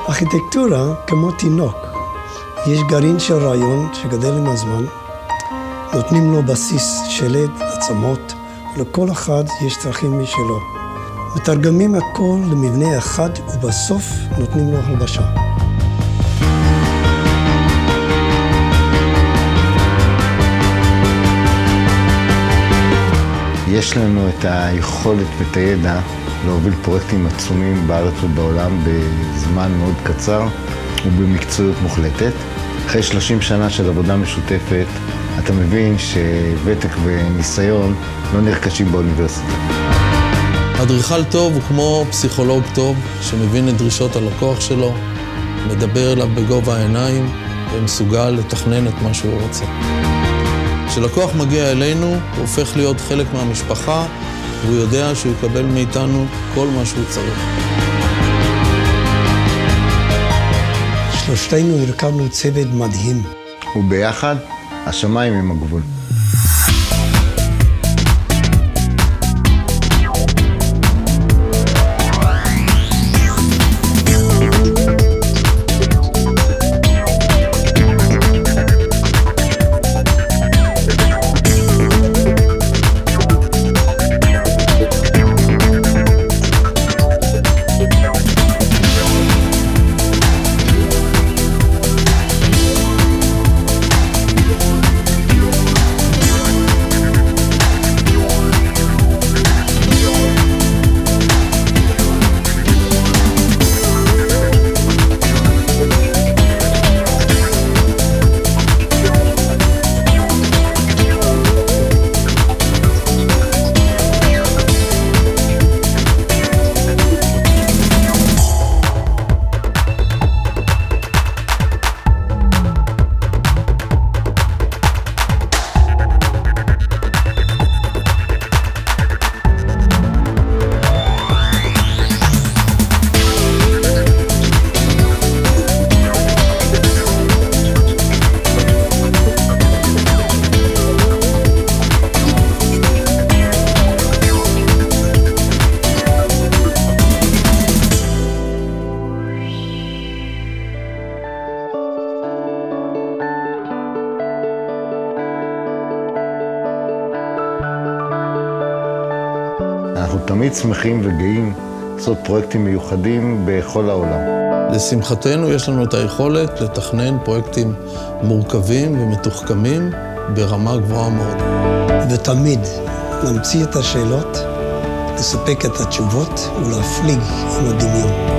ארכיטקטורה כמו תינוק. יש גרעין של רעיון שגדל עם הזמן, נותנים לו בסיס, שלד, עצמות, ולכל אחד יש צרכים משלו. מתרגמים הכל למבנה אחד ובסוף נותנים לו הלבשה. יש לנו את היכולת ואת הידע להוביל פרויקטים עצומים בארץ ובעולם בזמן מאוד קצר ובמקצועיות מוחלטת. אחרי 30 שנה של עבודה משותפת, אתה מבין שוותק וניסיון לא נרכשים באוניברסיטה. אדריכל טוב הוא כמו פסיכולוג טוב שמבין את דרישות הלקוח שלו, מדבר אליו בגובה העיניים ומסוגל לתכנן את מה שהוא רוצה. כשלקוח מגיע אלינו, הוא הופך להיות חלק מהמשפחה, והוא יודע שהוא יקבל מאיתנו כל מה שהוא צריך. שלושתנו הרכבנו צוות מדהים. וביחד, השמיים הם הגבול. אנחנו תמיד שמחים וגאים לעשות פרויקטים מיוחדים בכל העולם. לשמחתנו יש לנו את היכולת לתכנן פרויקטים מורכבים ומתוחכמים ברמה גבוהה מאוד. ותמיד להמציא את השאלות, לספק את התשובות ולהפליג עם הדמיון.